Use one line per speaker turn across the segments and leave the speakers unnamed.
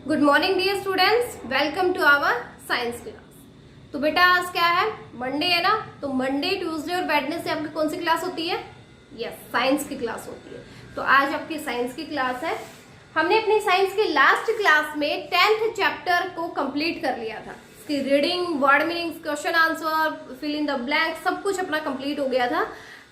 Good morning dear students, welcome to our science class. तो बेटा आज क्या है, मंडे है ना। तो मंडे, ट्यूसडे और वेडनेसडे आपकी कौन सी क्लास होती है? यस, साइंस की क्लास होती है। तो आज आपकी साइंस की क्लास है। हमने अपनी साइंस की लास्ट क्लास में 10th चैप्टर को कंप्लीट कर लिया था। इसकी reading, word meanings, question answer, fill in the blank सब कुछ अपना कंप्लीट हो गया था।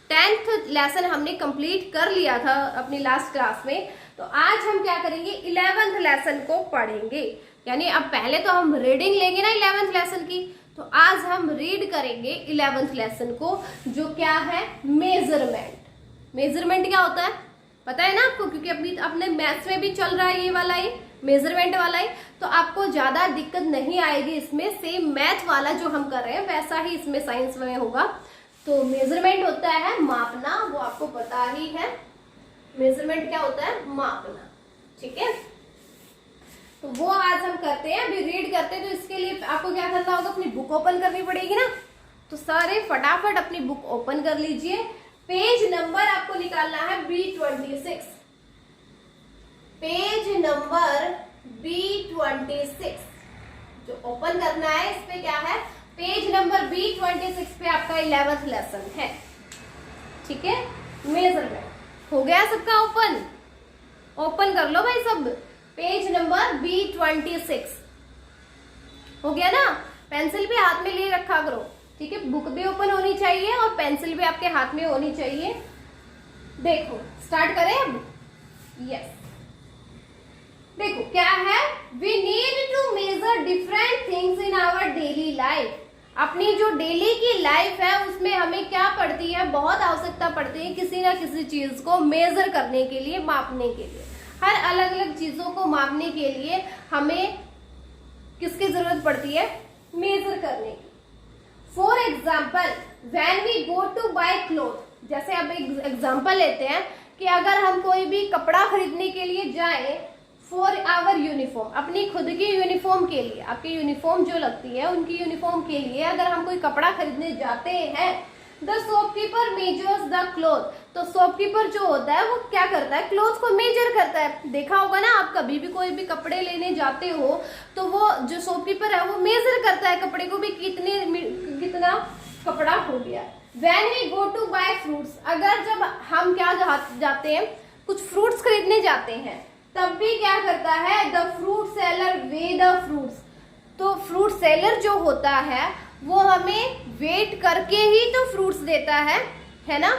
10th लेसन हमने कंप्लीट कर लिया था अपनी लास्ट क्लास में। तो आज हम क्या करेंगे, 11th लेसन को पढ़ेंगे। यानी अब पहले तो हम रीडिंग लेंगे ना 11th लेसन की, तो आज हम रीड करेंगे 11th लेसन को, जो क्या है, मेजरमेंट। मेजरमेंट क्या होता है पता है ना आपको, क्योंकि अभी अपने मैथ्स में भी चल रहा है ये वाला ही मेजरमेंट वाला ही। तो आपको ज्यादा दिक्कत नहीं आएगी इसमें। सेम मैथ वाला जो हम कर रहे हैं वैसा ही इसमें साइंस में होगा। तो मेजरमेंट होता है मापना, वो आपको पता ही है। मेजरमेंट क्या होता है, मापना। ठीक है, तो वो आज हम करते हैं, अभी रीड करते हैं। तो इसके लिए आपको क्या करना होगा, अपनी बुक ओपन करनी पड़ेगी ना। तो सारे फटाफट अपनी बुक ओपन कर लीजिए। पेज नंबर आपको निकालना है B26। पेज नंबर B26 जो ओपन करना है, इस पे क्या है, पेज नंबर B26 पे आपका 11th लेसन है। ठीक है, मेजरमेंट हो गया सबका ओपन? ओपन कर लो भाई सब। पेज नंबर B26 हो गया ना। पेंसिल भी हाथ में लिए रखा करो, ठीक है। बुक भी ओपन होनी चाहिए और पेंसिल भी आपके हाथ में होनी चाहिए। देखो स्टार्ट करें अब। यस, देखो क्या है, we need to measure different things in our daily life. अपनी जो डेली की लाइफ है उसमें हमें क्या पड़ती है, बहुत आवश्यकता पड़ती है किसी ना किसी चीज को मेजर करने के लिए, मापने के लिए। हर अलग अलग चीजों को मापने के लिए हमें किसकी जरूरत पड़ती है, मेजर करने की। For example, when we go to buy cloth, जैसे अब एक एग्जाम्पल लेते हैं कि अगर हम कोई भी कपड़ा खरीदने के लिए जाए, फॉर आवर यूनिफॉर्म, अपनी खुद की यूनिफॉर्म के लिए, आपकी यूनिफॉर्म जो लगती है उनकी यूनिफॉर्म के लिए अगर हम कोई कपड़ा खरीदने जाते हैं, the shopkeeper measures the cloth. तो शॉपकीपर जो होता है वो क्या करता है, क्लॉथ को मेजर करता है। देखा होगा ना आप, कभी भी कोई भी कपड़े लेने जाते हो तो वो जो शॉपकीपर है वो मेजर करता है कपड़े को भी, कितना कपड़ा हो गया। When we go to buy fruits, अगर जब हम क्या जाते हैं, कुछ फ्रूट्स खरीदने जाते हैं, तब भी क्या करता है, the fruit seller way the fruits. तो फ्रूट सेलर जो होता है वो हमें वेट करके ही तो फ्रूट्स देता है ना।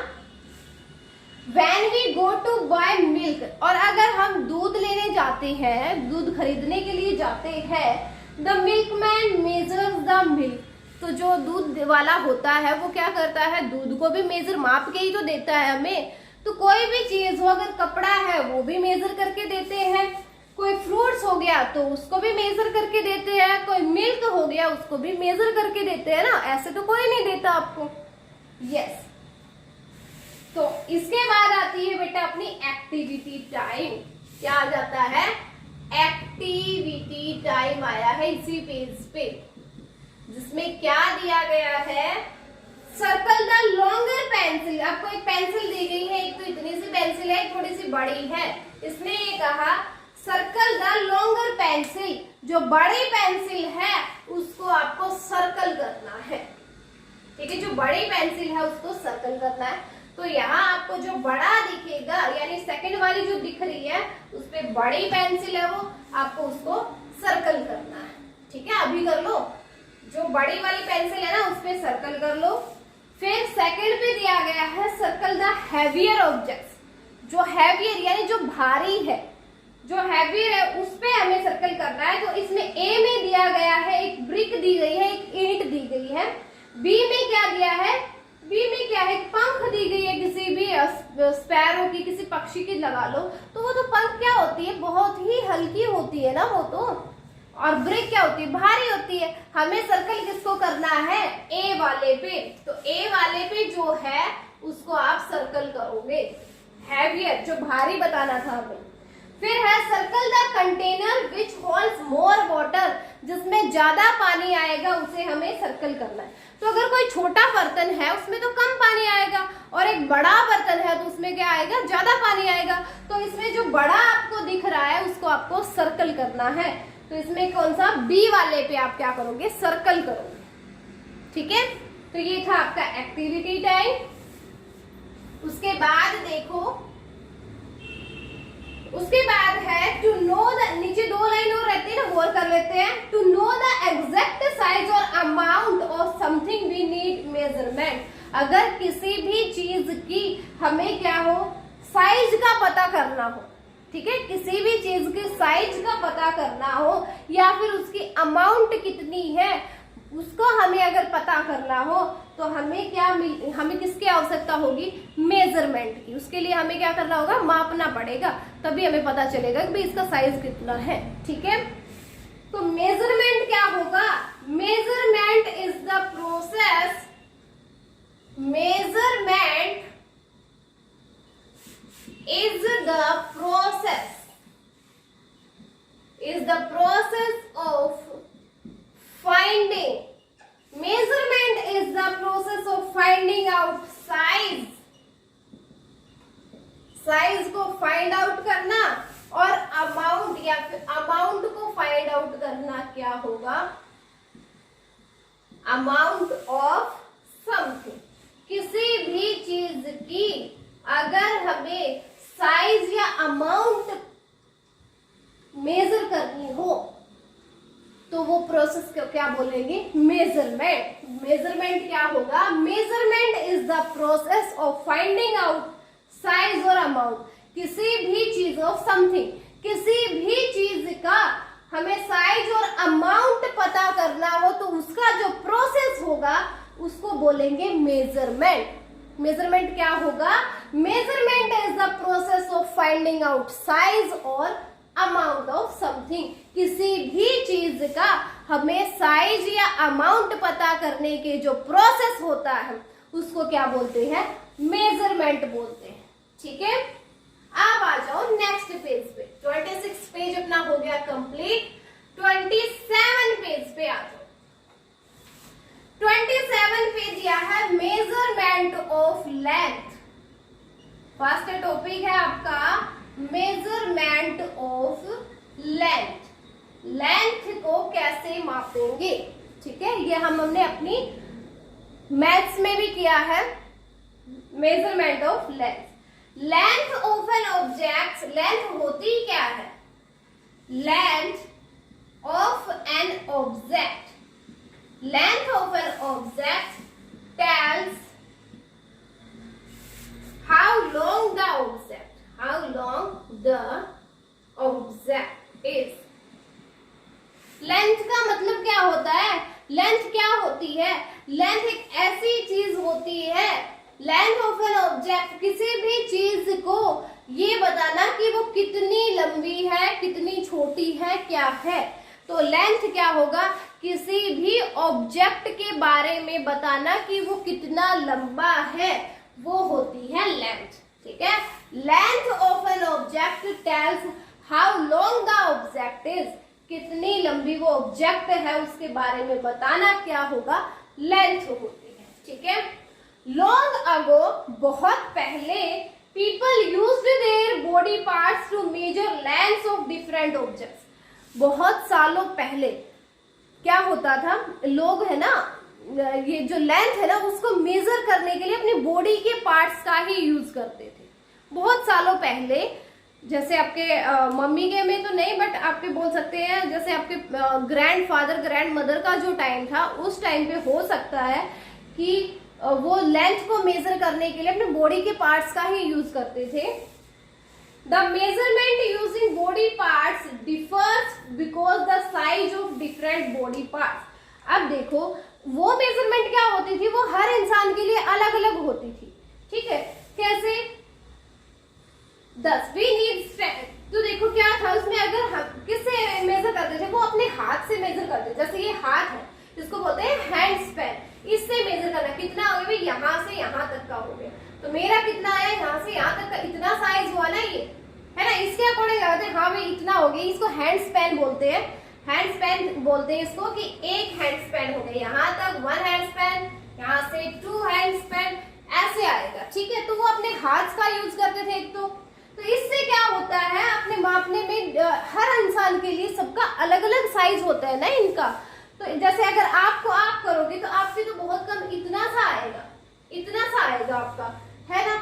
When we go to buy milk, और अगर हम दूध लेने जाते हैं, दूध खरीदने के लिए जाते हैं, the milkman measures the milk। तो जो दूध वाला होता है वो क्या करता है, दूध को भी मेजर माप के ही तो देता है हमें। तो कोई भी चीज हो, अगर कपड़ा है वो भी मेजर करके देते हैं, कोई फ्रूट्स हो गया तो उसको भी मेजर करके देते हैं, कोई मिल्क हो गया उसको भी मेजर करके देते हैं ना। ऐसे तो कोई नहीं देता आपको। यस, तो इसके बाद आती है बेटा अपनी एक्टिविटी टाइम। क्या आ जाता है, एक्टिविटी टाइम आया है इसी पेज पे, जिसमें क्या दिया गया है, सर्कल द लॉन्गर पेंसिल। आपको एक पेंसिल दी गई है, एक तो इतनी सी पेंसिल है, एक थोड़ी सी बड़ी है। इसने ये कहा सर्कल द लॉन्गर पेंसिल, जो बड़ी पेंसिल है उसको आपको सर्कल करना है। ठीक है, जो बड़ी पेंसिल है उसको सर्कल करना है। तो यहाँ आपको जो बड़ा दिखेगा, यानी सेकंड वाली जो दिख रही है उस पे बड़ी पेंसिल है, वो आपको उसको सर्कल करना है। ठीक है, अभी कर लो। जो बड़ी वाली पेंसिल है ना उस पे सर्कल कर लो। फिर सेकंड पे दिया गया है सर्कल द हैवियर ऑब्जेक्ट्स। जो हैवियर यानी जो भारी है, जो हैवियर है उस पे हमें सर्कल करना है। तो इसमें ए में दिया गया है, एक ब्रिक दी गई है, एक ईंट दी गई है। बी में क्या दिया है, बी में क्या है, पंख दी गई है किसी भी स्पैरो की, किसी पक्षी की लगा लो। तो वो तो पंख क्या होती है, बहुत ही हल्की होती है ना वो तो। और ब्रिक क्या होती है, भारी होती है। हमें सर्कल किसको करना है, ए वाले पे। तो ए वाले पे जो है उसको आप सर्कल करोगे, हैवियर जो भारी बताना था हमें। फिर है circle the container which holds more water. जिसमें ज्यादा पानी आएगा उसे हमें सर्कल करना है। तो अगर कोई छोटा बर्तन है उसमें तो कम पानी आएगा, और एक बड़ा बर्तन है तो उसमें क्या आएगा, ज्यादा पानी आएगा। तो इसमें जो बड़ा आपको दिख रहा है उसको आपको सर्कल करना है। तो इसमें कौन सा, बी वाले पे आप क्या करोगे, सर्कल करोगे। ठीक है, तो ये था आपका एक्टिविटी टाइम। उसके बाद देखो, उसके बाद है टू नो द, नीचे 2 लाइन और रहती है ना, गौर कर लेते हैं। To know the exact size और amount of something we need measurement. अगर किसी भी चीज की हमें क्या हो, साइज का पता करना हो, ठीक है, किसी भी चीज के साइज का पता करना हो या फिर उसकी अमाउंट कितनी है उसको हमें अगर पता करना हो, तो हमें क्या हमें किसकी आवश्यकता होगी, मेजरमेंट की। उसके लिए हमें क्या करना होगा, मापना पड़ेगा, तभी हमें पता चलेगा कि भाई इसका साइज कितना है। ठीक है, तो मेजरमेंट क्या होगा, measurement is the process, measurement is the process of finding, measurement is the process of finding out size, size को फाइंड आउट करना, और अमाउंट या फिर अमाउंट को फाइंड आउट करना क्या होगा, अमाउंट ऑफ समथिंग। किसी भी चीज की अगर हमें साइज या अमाउंट मेजर करनी हो तो वो प्रोसेस को क्या बोलेंगे, मेजरमेंट। मेजरमेंट क्या होगा, measurement is the process of finding out size और अमाउंट। किसी भी चीज ऑफ समथिंग, किसी भी चीज का हमें साइज और अमाउंट पता करना हो तो उसका जो प्रोसेस होगा उसको बोलेंगे मेजरमेंट। मेजरमेंट क्या होगा, measurement is the process of finding out size और अमाउंट ऑफ समथिंग। किसी भी चीज का हमें साइज या अमाउंट पता करने के जो प्रोसेस होता है उसको क्या बोलते हैं, मेजरमेंट बोलते हैं। ठीक है, अब आ जाओ नेक्स्ट पेज पे। 26 पेज अपना हो गया कंप्लीट, 27 पेज पे आ जाओ। 27 पे दिया है measurement of length. First topic है आपका मेजरमेंट ऑफ लेंथ। लेंथ को कैसे मापेंगे, ठीक है, ये हमने अपनी मैथ्स में भी किया है, measurement of length. Length of an object, length होती क्या है, length of an object, length of an object tells how long the object is। Length का मतलब क्या होता है, लेंथ क्या होती है, लेंथ एक ऐसी चीज होती है, लेंथ ऑफ एन ऑब्जेक्ट, किसी भी चीज को ये बताना कि वो कितनी लंबी है, कितनी छोटी है, क्या है। तो लेंथ क्या होगा, किसी भी ऑब्जेक्ट के बारे में बताना कि वो कितना लंबा है, वो होती है लेंथ। ठीक है, length of an object tales how long the object is, कितनी लंबी वो ऑब्जेक्ट है उसके बारे में बताना क्या होगा, लेंथ होती है। ठीक है, लॉन्ग अगो, बहुत पहले, people used their body parts to measure length of different objects. बहुत सालों पहले क्या होता था, लोग है ना, ये जो लेंथ है ना उसको मेजर करने के लिए अपनी बॉडी के पार्ट्स का ही यूज करते थे। बहुत सालों पहले, जैसे आपके मम्मी के में तो नहीं, बट आपके बोल सकते हैं जैसे आपके ग्रैंडफादर ग्रैंड मदर का जो टाइम था, उस टाइम पे हो सकता है कि वो लेंथ को मेजर करने के लिए अपने बॉडी के पार्ट्स का ही यूज करते थे। The measurement using body parts differs because the size of different body parts। अब देखो, वो मेजरमेंट क्या होती थी, वो हर इंसान के लिए अलग अलग होती थी। ठीक है, कैसे, 10 we need strength, तो देखो क्या था उसमें, अगर हम किससे मेजर करते थे, वो अपने हाथ से मेजर करते थे। जैसे ये हाथ है, इसको बोलते हैं हैंड स्पैन, इससे मेजर करना, कितना हो गया भाई, यहाँ से यहाँ तक का हो गया, तो मेरा कितना है, यहाँ से यहाँ तक का, इतना साइज हुआ ना, ये है ना, इसके अकॉर्डिंग लगाते हैं, हाँ भाई इतना हो गया, इसको हैंड स्पैन बोलते हैं। हैंड स्पैन बोलते हैं इसको कि एक हैंड स्पैन हो गया, यहाँ तक 1 हैंड स्पैन, यहाँ से 2 हैंड स्पैन, ऐसे आएगा। ठीक है, तो वो अपने हाथ का यूज करते थे एक तो इससे क्या होता है, अपने मापने में हर इंसान के लिए सबका अलग अलग साइज होता है ना इनका। तो जैसे अगर आपको आप करोगे तो आपसे तो बहुत कम इतना सा आएगा आपका, है ना।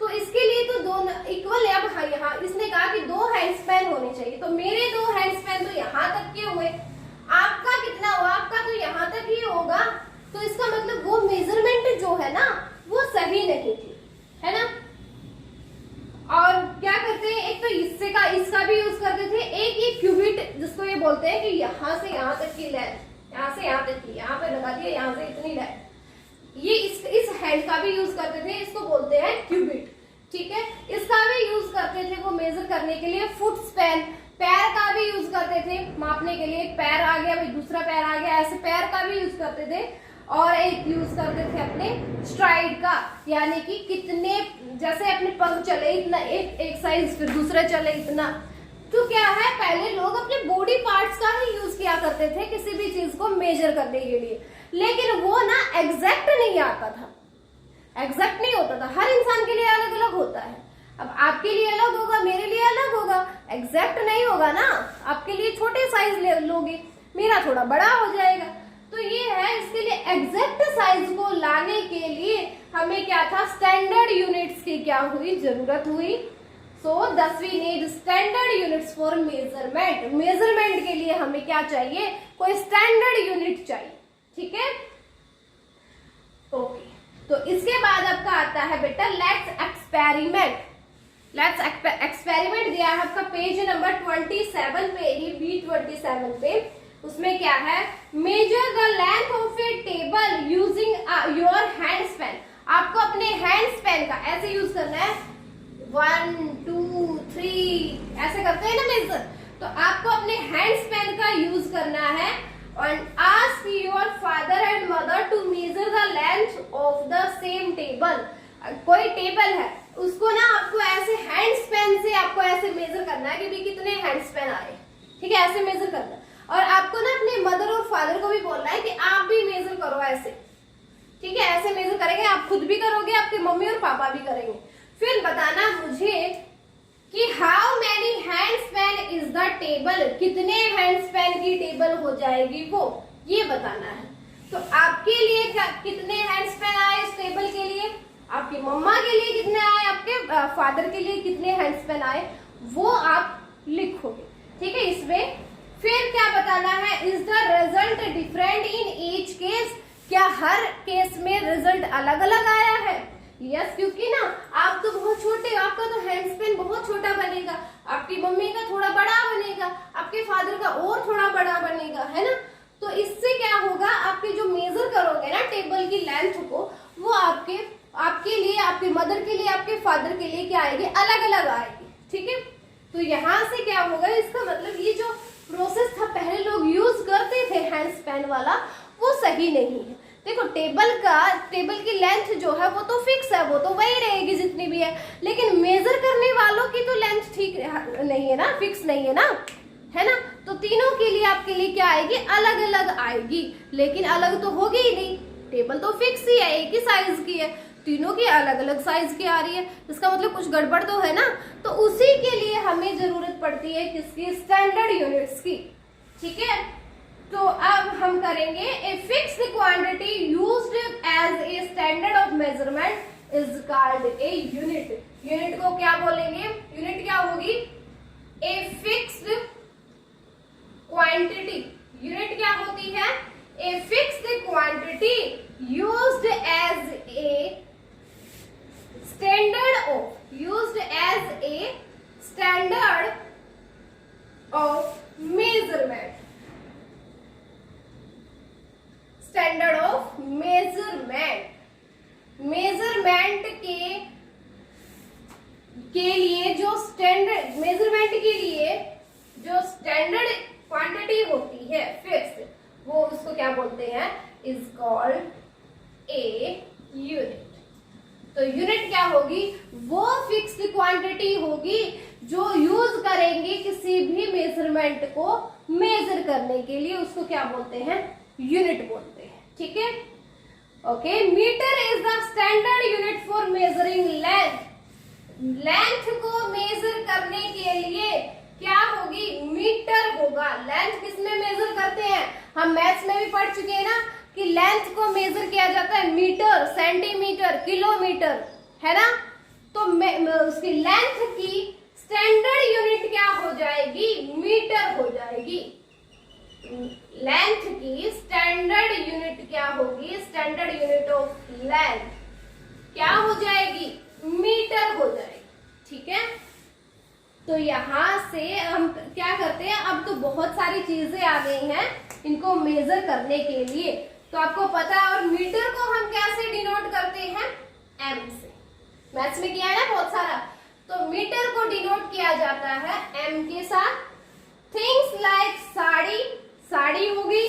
तो इसके लिए तो दोनों इक्वल है। अब यहाँ इसने कहा कि 2 हैंड स्पैन होने चाहिए, तो मेरे 2 हैंड स्पैन तो यहाँ तक के हुए, आपका कितना हुआ, आपका तो यहाँ तक ही होगा। तो इसका मतलब वो मेजरमेंट जो है ना वो सही नहीं थी, है ना। और क्या करते हैं, एक तो इसका भी यूज करते थे, एक ये क्यूबिट जिसको ये बोलते हैं कि यहाँ से यहाँ तक की लेंथ, यहाँ से यहाँ तक की, यहाँ पे लगा दिया, यहाँ से इतनी लेंथ, ये इस हैंड का भी यूज करते थे, इसको बोलते हैं क्यूबिट। ठीक है, इसका भी यूज करते थे वो मेजर करने के लिए। फुट स्पैन, पैर का भी यूज करते थे मापने के लिए, पैर आ गया भाई, दूसरा पैर आ गया, ऐसे पैर का भी यूज करते थे। और एक यूज करते थे अपने स्ट्राइड का, यानी कि कितने, जैसे अपने पग चले इतना, एक साइज, फिर दूसरा चले इतना। तो क्या है, पहले लोग अपने बॉडी पार्ट्स का ही यूज किया करते थे किसी भी चीज को मेजर करने के लिए, लेकिन वो ना एग्जैक्ट नहीं आता था, एग्जैक्ट नहीं होता था। हर इंसान के लिए अलग अलग होता है। अब आपके लिए अलग होगा, मेरे लिए अलग होगा, एग्जैक्ट नहीं होगा ना। आपके लिए छोटे साइज लोगे, मेरा थोड़ा बड़ा हो जाएगा। तो ये है, इसके लिए एग्जैक्ट साइज को लाने के लिए हमें क्या था, स्टैंडर्ड यूनिट्स की क्या हुई, जरूरत हुई। So thus we need standard units for measurement. Measurement के लिए हमें क्या चाहिए, कोई स्टैंडर्ड यूनिट चाहिए। ठीक है, ओके। तो इसके बाद आपका आता है बेटा लेट्स एक्सपेरिमेंट। लेट्स एक्सपेरिमेंट दिया है आपका पेज नंबर 27 पे, ये B27 पे। उसमें क्या है, major the length of A table using your hand span. आपको अपने हैंड स्पैन का ऐसे यूज करना है, 1 2 3 ऐसे करते हैं ना मेजर, तो आपको अपने हैंड स्पैन का यूज करना है। और ask your father and mother to measure the length of the same table. कोई टेबल है, उसको ना आपको ऐसे हैंड स्पैन से आपको ऐसे मेजर करना है कि भी कितने हैंड स्पैन आए। ठीक है, ऐसे मेजर करना है। और आपको ना अपने मदर और फादर को भी बोलना है कि आप भी मेजर करो ऐसे। ठीक है, ऐसे मेजर करेंगे, आप खुद भी करोगे, आपके मम्मी और पापा भी करेंगे। फिर बताना मुझे कि how many hand span is the table, कितने हैंड स्पैन की टेबल हो जाएगी वो, ये बताना है। तो आपके लिए कितने हैंड स्पैन आए इस टेबल के लिए, आपकी मम्मा के लिए कितने आए, आपके फादर के लिए कितने हैंड स्पैन आए, वो आप लिखोगे। ठीक है, इसमें फिर क्या बताना है, is the result different in each case, क्या हर केस में रिजल्ट अलग अलग आया है। यस, क्योंकि ना आप तो बहुत छोटे, आपका तो हैंड स्पैन बहुत छोटा बनेगा, आपकी मम्मी का थोड़ा बड़ा बनेगा, आपके फादर का और थोड़ा बड़ा बनेगा, है ना। तो इससे क्या होगा, आपके जो मेजर करोगे ना टेबल की लेंथ को, वो आपके लिए, आपके मदर के लिए, आपके फादर के लिए क्या आएगी, अलग अलग आएगी। ठीक है, तो यहाँ से क्या होगा, इसका मतलब ये जो प्रोसेस था पहले लोग यूज करते थे हैंड स्पैन वाला, वो सही नहीं है। देखो टेबल की लेंथ जो है वो तो फिक्स है, वो तो वही रहेगी जितनी भी है, लेकिन मेजर करने वालों की तो लेंथ ठीक नहीं है ना, फिक्स नहीं है ना, है ना। तो तीनों के लिए आपके लिए क्या आएगी, अलग अलग आएगी, लेकिन अलग तो होगी ही नहीं, टेबल तो फिक्स ही है, एक ही साइज की है, तीनों की अलग अलग साइज की आ रही है, इसका मतलब कुछ गड़बड़ तो है ना। तो उसी के लिए हमें जरूरत पड़ती है किसकी, स्टैंडर्ड यूनिट्स की। ठीक है, तो अब हम करेंगे a fixed quantity used as a standard of measurement is called a unit. Unit को क्या बोलेंगे, यूनिट क्या होगी, ए फिक्स्ड क्वांटिटी। यूनिट क्या होती है, a fixed quantity used as a standard of measurement, standard of measurement के लिए जो स्टैंडर्ड मेजरमेंट के लिए जो स्टैंडर्ड क्वांटिटी होती है फिक्स, वो उसको क्या बोलते हैं, इज कॉल्ड ए यूनिट। तो यूनिट क्या होगी, वो फिक्स्ड क्वांटिटी होगी जो यूज करेंगे किसी भी मेजरमेंट को मेजर करने के लिए, उसको क्या बोलते हैं, यूनिट बोलते हैं। ठीक है, okay. Metre is the standard unit for measuring length. Length को मेजर करने के लिए क्या होगी, मीटर होगा। लेंथ किसमें मेजर करते हैं, हम मैथ्स में भी पढ़ चुके हैं ना कि लेंथ को मेजर किया जाता है मीटर, सेंटीमीटर, किलोमीटर, है ना। तो उसकी लेंथ की स्टैंडर्ड यूनिट क्या हो जाएगी, मीटर हो जाएगी। लेंथ की स्टैंडर्ड यूनिट क्या होगी, स्टैंडर्ड यूनिट ऑफ लेंथ क्या हो जाएगी, मीटर हो जाएगी। ठीक है, तो यहां से हम क्या करते हैं, अब तो बहुत सारी चीजें आ गई हैं इनको मेजर करने के लिए, तो आपको पता है। और मीटर को हम कैसे डिनोट करते हैं, एम से। मैथ्स में किया है ना बहुत सारा। तो मीटर को डिनोट किया जाता है एम के साथ। थिंग्स लाइक साड़ी, साड़ी होगी,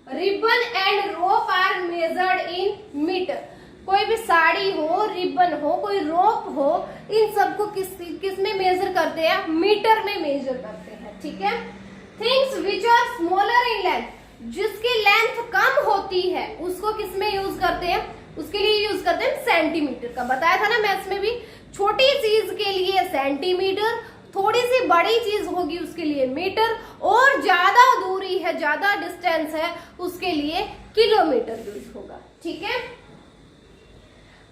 ribbon and rope are measured in metre. कोई भी साड़ी हो, रिबन हो, कोई रोप हो, इन सबको किस में मेजर करते हैं, मीटर में मेजर करते हैं। ठीक है, things which are smaller in length, जिसकी लेंथ कम होती है उसको किस में यूज करते हैं, उसके लिए यूज करते हैं सेंटीमीटर का। बताया था ना मैथ्स में भी, छोटी चीज के लिए सेंटीमीटर, थोड़ी सी बड़ी चीज होगी उसके लिए मीटर, और ज्यादा दूरी है, ज्यादा डिस्टेंस है, उसके लिए किलोमीटर यूज होगा। ठीक है,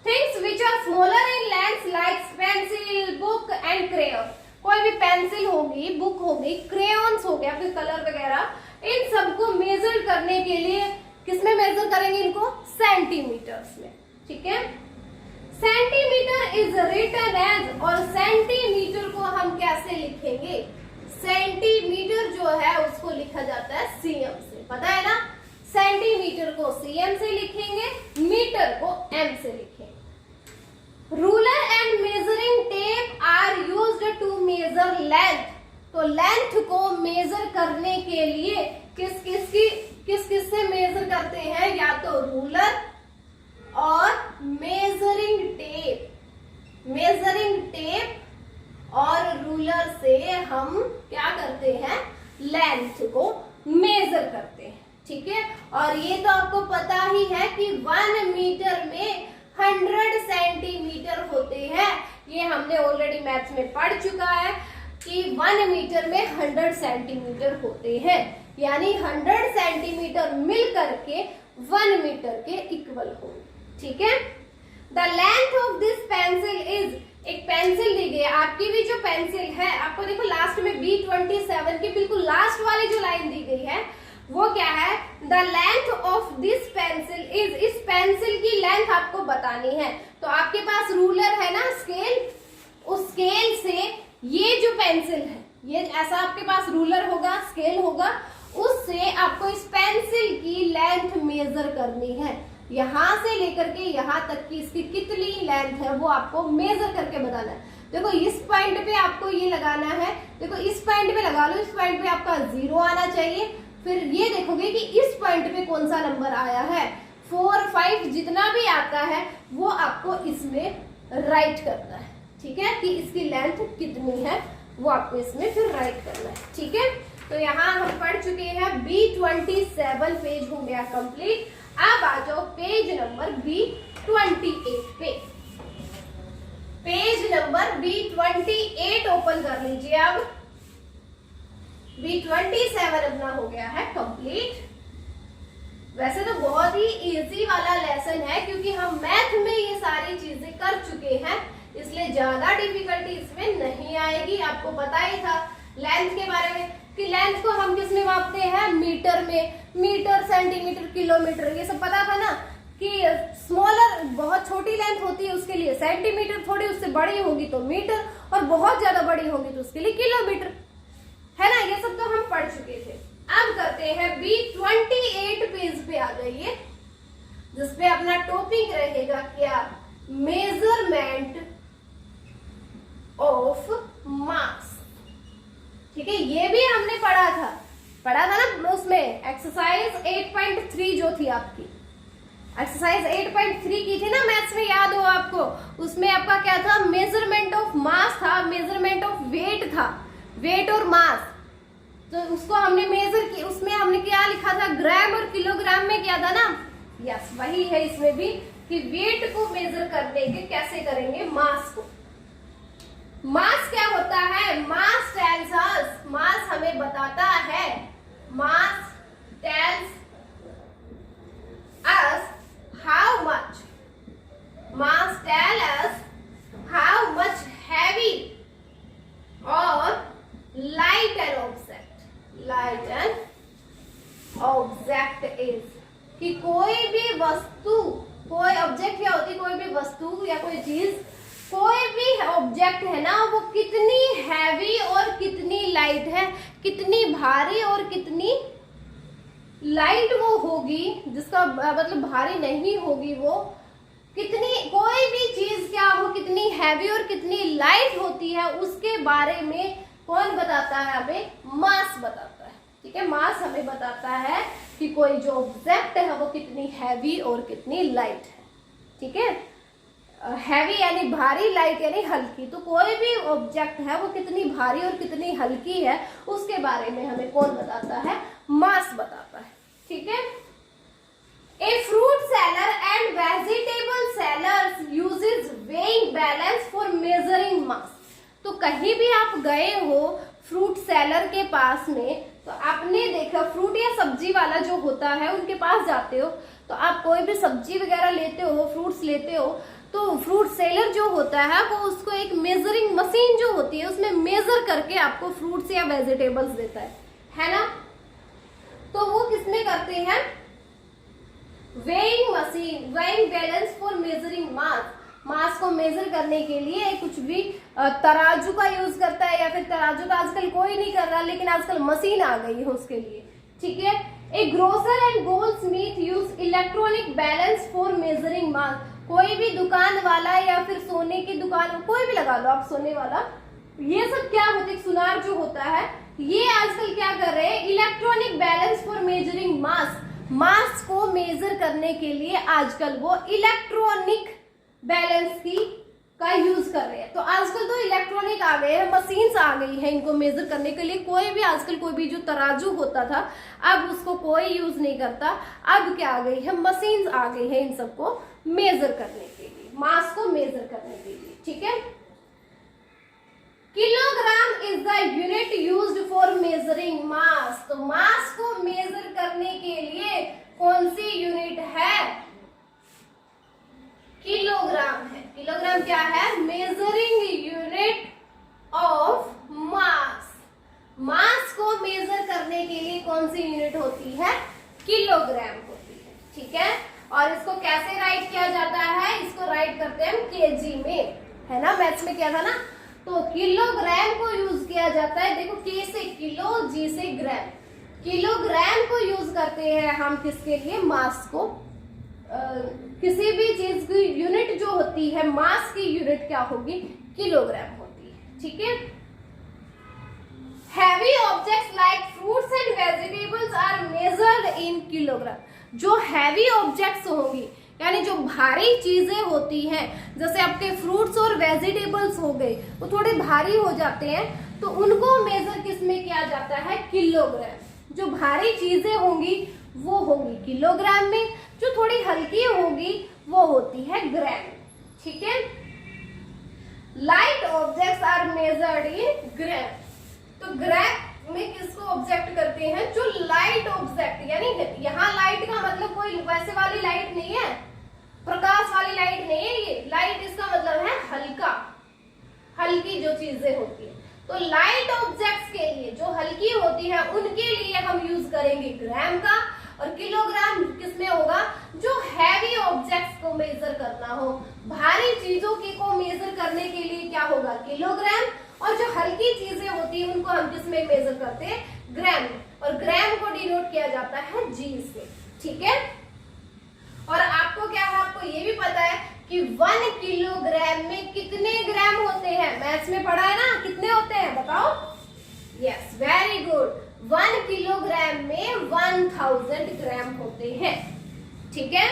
things which are smaller in length like pencil, book and crayon. कोई भी पेंसिल होगी, बुक होगी, क्रेयॉन्स हो गया, फिर कलर वगैरह, इन सबको मेजर करने के लिए किसमें मेजर करेंगे इनको, सेंटीमीटर्स में। ठीक है, सेंटीमीटर इज रिटन एज, और सेंटीमीटर को हम कैसे लिखेंगे, सेंटीमीटर जो है उसको लिखा जाता है सीएम से। पता है ना, सेंटीमीटर को सीएम से लिखेंगे, मीटर को एम से लिखेंगे। Ruler and measuring tape are used to measure length. तो लेंथ को मेजर करने के लिए किस से मेजर करते हैं, या तो रूलर और मेजरिंग टेप। मेजरिंग टेप और रूलर से हम क्या करते हैं, लेंथ को मेजर करते हैं। ठीक है, और ये तो आपको पता ही है कि 1 मीटर में 100 सेंटीमीटर होते हैं। ये हमने ऑलरेडी मैथ्स में पढ़ चुका है कि 1 मीटर में 100 सेंटीमीटर होते हैं, यानी 100 सेंटीमीटर मिल करके 1 मीटर के इक्वल होंगे। ठीक है, the length of this pencil is, एक पेंसिल दी गई, आपकी भी जो पेंसिल है, आपको देखो लास्ट में B27 की बिल्कुल लास्ट वाली जो लाइन दी गई है वो क्या है, the length of this pencil is, इस पेंसिल की लेंथ आपको बतानी है। तो आपके पास रूलर है ना, स्केल, उस स्केल से ये जो पेंसिल है, ये ऐसा आपके पास रूलर होगा, स्केल होगा, उससे आपको इस पेंसिल की लेंथ मेजर करनी है। यहां से लेकर के यहां तक की इसकी कितनी लेंथ है वो आपको मेजर करके बताना है। देखो इस पॉइंट पे आपको ये लगाना है, देखो इस पॉइंट पे लगा लो, इस पॉइंट पे आपका 0 आना चाहिए। फिर ये देखोगे कि इस पॉइंट पे कौन सा नंबर आया है, 4, 5 जितना भी आता है वो आपको इसमें राइट करना है। ठीक है, कि इसकी लेंथ कितनी है वो आपको इसमें फिर राइट करना है। ठीक है, तो यहाँ हम पढ़ चुके हैं B27 पेज हो गया कंप्लीट। अब आ जाओ पेज नंबर B28 पे। पेज नंबर B28 ओपन कर लीजिए। अब B27 अपना हो गया है कंप्लीट। वैसे तो बहुत ही इजी वाला लेसन है क्योंकि हम मैथ में ये सारी चीजें कर चुके हैं, इसलिए ज्यादा डिफिकल्टी इसमें नहीं आएगी। आपको पता ही था लेंथ के बारे में कि लेंथ को हम किस में मापते हैं, मीटर में। मीटर, सेंटीमीटर, किलोमीटर, ये सब पता था ना कि स्मॉलर बहुत छोटी लेंथ होती है उसके लिए सेंटीमीटर, थोड़ी उससे बड़ी होगी तो मीटर, और बहुत ज्यादा बड़ी होगी तो उसके लिए किलोमीटर, है ना। ये सब तो हम पढ़ चुके थे। अब करते हैं B28 पेज पे आ जाइए, जिसपे अपना टॉपिक रहेगा क्या, मेजरमेंट ऑफ मास। ठीक है, ये भी हमने पढ़ा था ना उसमें एक्सरसाइज 8.3 जो थी आपकी, एक्सरसाइज 8.3 की थी ना मैथ्स में, याद हो आपको। उसमें आपका क्या था, मेजरमेंट ऑफ मास था, मेजरमेंट ऑफ वेट वेट और मास, तो उसको हमने मेजर किया, उसमें हमने क्या लिखा था, ग्राम और किलोग्राम में किया था ना। यस, वही है इसमें भी कि वेट को मेजर करने के कैसे करेंगे, मास को। मास क्या होता है, मास टेल्स अस, मास हमें बताता है, mass tells us how much, mass tell us how much heavy और light and object, light and object is, कि कोई भी वस्तु, कोई ऑब्जेक्ट क्या होती है, कोई भी वस्तु या कोई चीज, कोई भी ऑब्जेक्ट है ना, वो कितनी हैवी और कितनी लाइट है, कितनी भारी और कितनी लाइट वो होगी, जिसका मतलब भारी नहीं होगी वो, कितनी, कोई भी चीज क्या हो, कितनी हैवी और कितनी लाइट होती है, उसके बारे में कौन बताता है, हमें मास बताता है। ठीक है, मास हमें बताता है कि कोई जो ऑब्जेक्ट है वो कितनी हैवी और कितनी लाइट है। ठीक है, हैवी यानी भारी, लाइट यानी हल्की, तो कोई भी ऑब्जेक्ट है वो कितनी भारी और कितनी हल्की है, उसके बारे में हमें कौन बताता है, मास बताता है। ठीक है, A fruit seller and vegetable sellers uses weighing balance for measuring mass. तो कहीं भी आप गए हो फ्रूट सेलर के पास में, तो आपने देखा फ्रूट या सब्जी वाला जो होता है उनके पास जाते हो, तो आप कोई भी सब्जी वगैरह लेते हो, फ्रूट्स लेते हो, तो फ्रूट सेलर जो होता है वो उसको एक मेजरिंग मशीन जो होती है उसमें मेजर करके आपको फ्रूट्स या वेजिटेबल्स देता है ना। तो वो किसमें करते हैं, weighing machine, weighing balance for measuring mass, mass को मेजर करने के लिए कुछ भी तराजू का यूज करता है, या फिर तराजू का आजकल कोई नहीं कर रहा, लेकिन आजकल मशीन आ गई है उसके लिए। ठीक है, a grocer and goldsmith use electronic balance for measuring mass, कोई भी दुकान वाला या फिर सोने की दुकान, कोई भी लगा लो आप, सोने वाला, ये सब क्या होता है, सुनार जो होता है, ये आजकल क्या कर रहे हैं, electronic balance for measuring mass, mass को मेजर करने के लिए आजकल वो इलेक्ट्रॉनिक बैलेंस का यूज कर रहे हैं। तो आजकल तो इलेक्ट्रॉनिक आ गए हैं, मशीन्स आ गई है इनको मेजर करने के लिए। कोई भी आजकल कोई भी जो तराजू होता था अब उसको कोई यूज नहीं करता, अब क्या आ गई है, मशीन्स आ गई है इन सबको मेजर करने के लिए, मास को मेजर करने के लिए। ठीक है, kilogram is the unit used for measuring mass, तो मास को मेजर करने के लिए कौन सी यूनिट है, किलोग्राम है। किलोग्राम क्या है, measuring unit of mass, mass को मेजर करने के लिए कौन सी यूनिट होती है, किलोग्राम होती है। ठीक है, और इसको कैसे राइट किया जाता है, इसको राइट करते हैं हम केजी में, है ना, मैथ्स में किया था ना। तो किलोग्राम को यूज किया जाता है, देखो के से किलो, जी से ग्राम, किलोग्राम को यूज करते हैं हम किसके लिए, मास को, किसी भी चीज की यूनिट जो होती है, मास की यूनिट क्या होगी, किलोग्राम होती है। ठीक है, heavy objects like fruits and vegetables are measured in kilogram, जो हैवी ऑब्जेक्ट्स होंगी यानी जो भारी चीजें होती हैं, जैसे आपके फ्रूट्स और वेजिटेबल्स हो गए, वो थोड़े भारी हो जाते हैं, तो उनको मेजर किस में किया जाता है, किलोग्राम। जो भारी चीजें होंगी वो होगी किलोग्राम में, जो थोड़ी हल्की होगी वो होती है ग्राम। ठीक है, light objects are measured in gram, तो ग्राम में किसको ऑब्जेक्ट करते हैं, जो लाइट ऑब्जेक्ट, यानी यहाँ लाइट का मतलब कोई वैसे वाली लाइट नहीं है, प्रकाश वाली लाइट नहीं है, ये लाइट इसका मतलब है हल्का, हल्की जो चीजें होती है। तो लाइट ऑब्जेक्ट्स के लिए जो हल्की होती है उनके लिए हम यूज करेंगे ग्राम का, और किलोग्राम किसमें होगा, जो हैवी ऑब्जेक्ट्स को मेजर करना हो, भारी चीजों की को मेजर करने के लिए क्या होगा, किलोग्राम, और जो हल्की चीजें होती है उनको हम किसमें मेजर करते हैं, ग्राम, और ग्राम को डिनोट किया जाता है जी से। ठीक है, और आपको क्या है, आपको ये भी पता है कि 1 किलोग्राम में कितने ग्राम होते हैं, मैथ्स में पढ़ा है ना, कितने होते हैं बताओ, यस वेरी गुड, 1 किलोग्राम में 1000 ग्राम होते हैं। ठीक है,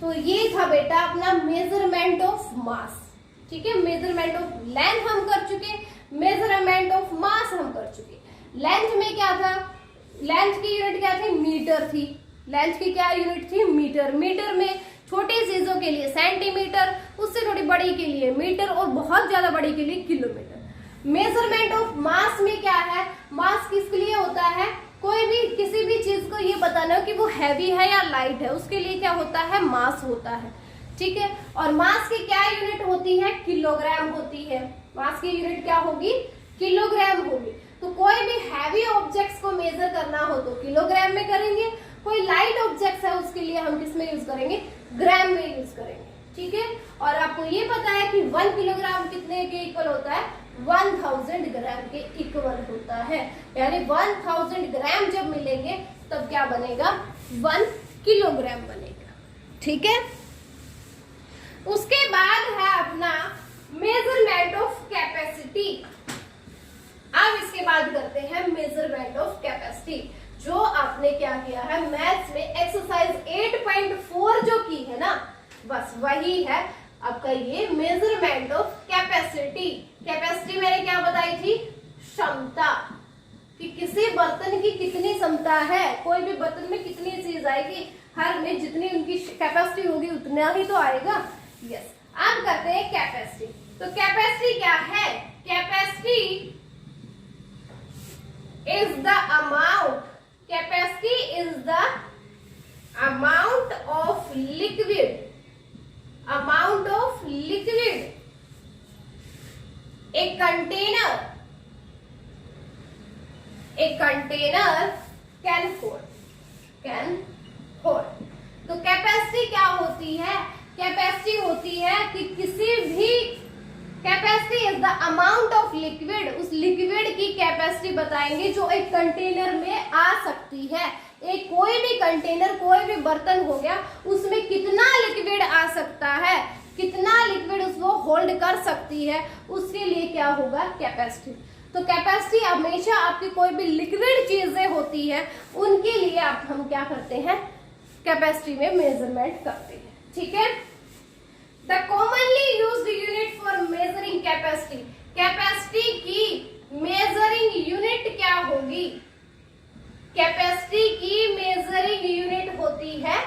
तो ये था बेटा अपना मेजरमेंट ऑफ मास। ठीक है, मेजरमेंट ऑफ लेंथ हम कर चुके, मेजरमेंट ऑफ मास हम कर चुके। लेंथ में क्या था, लेंथ की यूनिट क्या थी, मीटर थी। लेंथ की क्या यूनिट थी, मीटर। मीटर में छोटी चीजों के लिए सेंटीमीटर, उससे थोड़ी बड़ी के लिए मीटर, और बहुत ज्यादा बड़ी के लिए किलोमीटर। मेजरमेंट ऑफ मास में क्या है, मास किसके लिए होता है, कोई भी किसी भी चीज को ये बताना हो कि वो हैवी है या लाइट है, उसके लिए क्या होता है, मास होता है। ठीक है, और मास की क्या यूनिट होती है, किलोग्राम होती है। मास की यूनिट क्या होगी, किलोग्राम होगी। तो कोई भी हैवी ऑब्जेक्ट्स को मेजर करना हो तो किलोग्राम में करेंगे, कोई लाइट ऑब्जेक्ट्स है उसके लिए हम किस में यूज करेंगे, ग्राम में यूज करेंगे। ठीक है, और आपको ये पता है कि 1 किलोग्राम कितने के इक्वल होता है, 1000 ग्राम के इक्वल होता है। यानी 1000 ग्राम जब मिलेंगे तब क्या बनेगा, 1 किलोग्राम बनेगा। ठीक है, उसके बाद है अपना मेजरमेंट ऑफ कैपेसिटी। अब इसके बाद करते हैं मेजरमेंट ऑफ कैपेसिटी, जो आपने क्या किया है मैथ्स में एक्सरसाइज 8.4 जो की है ना, बस वही है आपका ये मेजरमेंट ऑफ कैपेसिटी। कैपेसिटी मैंने क्या बताई थी, क्षमता, कि किसी बर्तन की कितनी क्षमता है, कोई भी बर्तन में कितनी चीज आएगी, हर में जितनी उनकी कैपेसिटी होगी उतना ही तो आएगा। यस, अब करते हैं कैपेसिटी। तो कैपेसिटी क्या है, capacity is the amount, capacity is the amount of liquid, amount of liquid a container can hold। तो कैपेसिटी क्या होती है, कैपेसिटी होती है कि किसी भी, capacity is the amount of liquid, उस लिक्विड की कैपेसिटी बताएंगे जो एक कंटेनर में आ सकती है। एक कोई भी कंटेनर, कोई भी बर्तन हो गया, उसमें कितना लिक्विड आ सकता है, कितना लिक्विड उसको होल्ड कर सकती है, उसके लिए क्या होगा, कैपेसिटी। तो कैपेसिटी हमेशा आपकी कोई भी लिक्विड चीजें होती है उनके लिए आप हम क्या करते हैं, कैपेसिटी में मेजरमेंट करते हैं। ठीक है, the commonly used unit for measuring capacity, capacity की मेजरिंग यूनिट क्या होगी, कैपेसिटी की मेजरिंग यूनिट होती है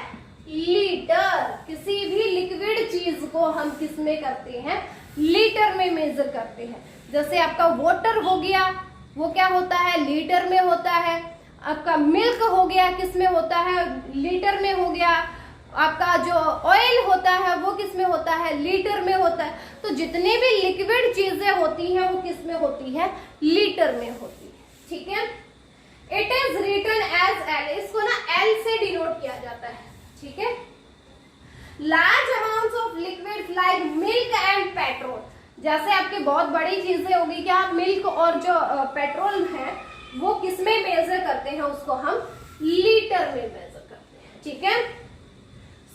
लीटर। किसी भी लिक्विड चीज को हम किस में करते हैं, लीटर में मेजर करते हैं। जैसे आपका वाटर हो गया, वो क्या होता है, लीटर में होता है। आपका मिल्क हो गया, किस में होता है, लीटर में हो गया। आपका जो ऑयल होता है वो किस में होता है, लीटर में होता है। तो जितने भी लिक्विड चीजें होती हैं वो किस में होती है, लीटर में होती है। ठीक है, it is written as L, इसको ना एल से डिनोट किया जाता है। ठीक है, large amounts of liquid like milk and petrol, जैसे आपके बहुत बड़ी चीजें होगी, क्या मिल्क और जो पेट्रोल है वो किस में मेजर करते हैं, उसको हम लीटर में मेजर करते हैं। ठीक है,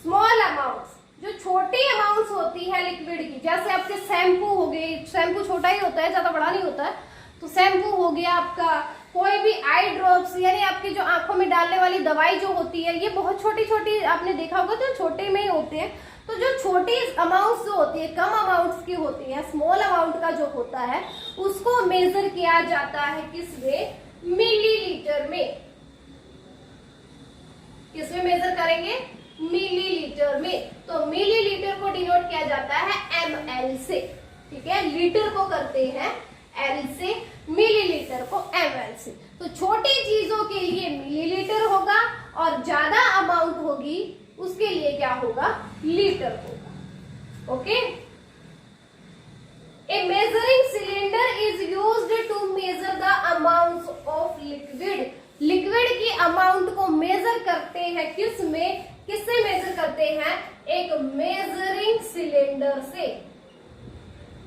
स्मॉल अमाउंट्स, जो छोटी अमाउंट्स होती है लिक्विड की, जैसे आपके शैम्पू हो गए, शैम्पू छोटा ही होता है, ज्यादा बड़ा नहीं होता है, तो शैम्पू हो गया आपका, कोई भी आई ड्रॉप्स यानी आपकी जो आंखों में डालने वाली दवाई जो होती है, ये बहुत छोटी छोटी आपने देखा होगा तो छोटे में ही होते हैं। तो जो छोटी अमाउंट्स जो होती है, कम अमाउंट्स की होती है, स्मॉल अमाउंट का जो होता है उसको मेजर किया जाता है किसमें, मिलीलीटर में। किसमें मेजर करेंगे, मिलीलीटर में। तो मिलीलीटर को डिनोट किया जाता है ml से। ठीक है, लीटर को करते हैं L से, मिलीलीटर को ml से। तो छोटी चीजों के लिए मिलीलीटर होगा और ज्यादा अमाउंट होगी उसके लिए क्या होगा, लीटर होगा। Okay, a measuring cylinder is used to measure the amounts of liquid, liquid की अमाउंट को मेजर करते हैं किस में, किससे मेजर करते हैं, एक मेजरिंग सिलेंडर से।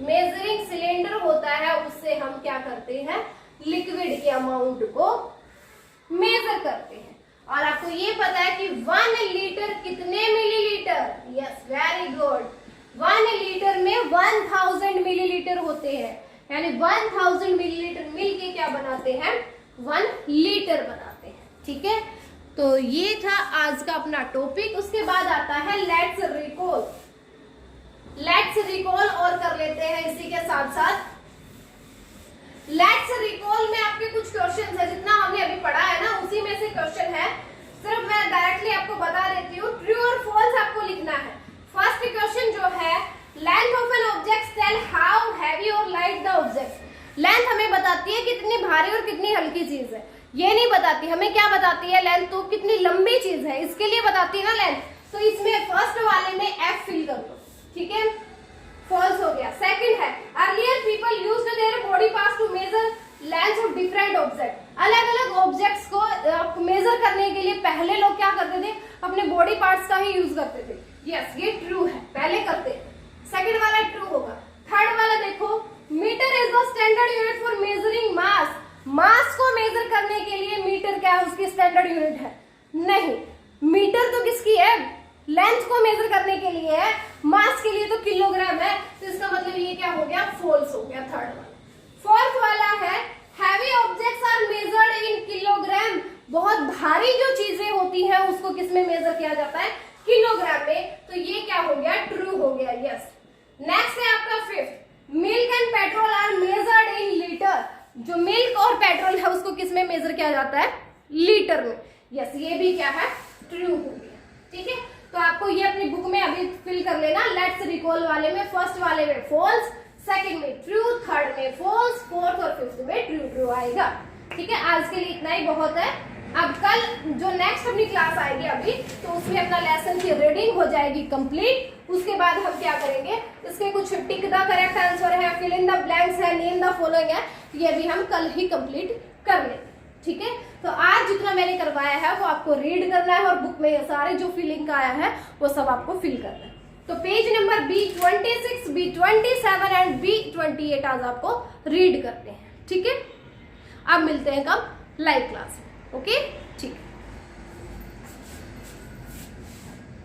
मेजरिंग सिलेंडर होता है, उससे हम क्या करते हैं, लिक्विड के अमाउंट को मेजर करते हैं। और आपको ये पता है कि 1 लीटर कितने millilitre, yes very good, 1 litre में 1000 मिलीलीटर होते हैं, यानी 1000 मिलीलीटर मिलके क्या बनाते हैं, 1 लीटर बनाते हैं। ठीक है, तो ये था आज का अपना टॉपिक। उसके बाद आता है लेट्स रिकॉल। लेट्स रिकॉल और कर लेते हैं इसी के साथ साथ। लेट्स रिकॉल में आपके कुछ क्वेश्चन है, जितना हमने अभी पढ़ा है ना उसी में से क्वेश्चन है, सिर्फ मैं डायरेक्टली आपको बता देती हूँ। ट्रू और फॉल्स आपको लिखना है। फर्स्ट क्वेश्चन जो है, length of an object tell how heavy और लाइट द ऑब्जेक्ट। लेंथ हमें बताती है कितनी भारी और कितनी हल्की चीज है, ये नहीं बताती। हमें क्या बताती है? लेंथ तो कितनी लंबी चीज है, इसके लिए बताती है ना लेंथ। तो इसमें फर्स्ट वाले में एफ फिल कर दो, ठीक है, फॉल्स हो गया। सेकंड है, earlier people used their body parts to measure length of different object. अलग अलग ऑब्जेक्ट्स को मेजर करने के लिए पहले लोग क्या करते थे? अपने बॉडी पार्ट्स का ही यूज करते थे। यस, ये ट्रू है, पहले करते हैं। सेकंड वाला ट्रू होगा। थर्ड वाला देखो, metre is the standard unit for measuring mass. Mass को मेजर करने के लिए मीटर क्या है? उसकी स्टैंडर्ड यूनिट है? नहीं, मीटर तो किसकी है? लेंथ को मेजर करने के लिए है, मास के लिए तो किलोग्राम है। तो इसका मतलब ये क्या हो गया? फॉल्स हो गया थर्ड वाला। फोर्थ वाला है, heavy objects are measured in kilogram. बहुत भारी जो चीजें होती हैं उसको किस में मेजर किया जाता है? किलोग्राम में। तो ये क्या हो गया? ट्रू हो गया। यस। नेक्स्ट है आपका fifth, milk and petrol are measured in litre. जो मिल्क और पेट्रोल है उसको किस में मेजर किया जाता है? लीटर में। यस, ये भी क्या है? ट्रू हो गया। ठीक है, तो आपको ये अपनी बुक में अभी फिल कर लेना। लेट्स रिकॉल वाले में फर्स्ट वाले में फॉल्स, सेकंड में ट्रू, थर्ड में फॉल्स, फोर्थ और फिफ्थ में ट्रू ट्रू आएगा। ठीक है, आज के लिए इतना ही बहुत है। अब कल जो नेक्स्ट अपनी क्लास आएगी अभी, तो उसमें अपना लेसन की रीडिंग हो जाएगी कंप्लीट। उसके बाद हम क्या करेंगे, इसके कुछ टिक द करेक्ट आंसर है, फिल इन द ब्लैंक्स है, नेम द फॉलोइंग है, ये भी हम कल ही कंप्लीट कर लेंगे। ठीक है, तो आज जितना मैंने करवाया है वो आपको रीड करना है और बुक में ये सारे जो फिलिंग का आया है वो सब आपको फिल करना है। तो page number B26, B27 and B28 आज आपको रीड करते हैं। ठीक है, अब मिलते हैं कब? लाइव क्लास में। ओके।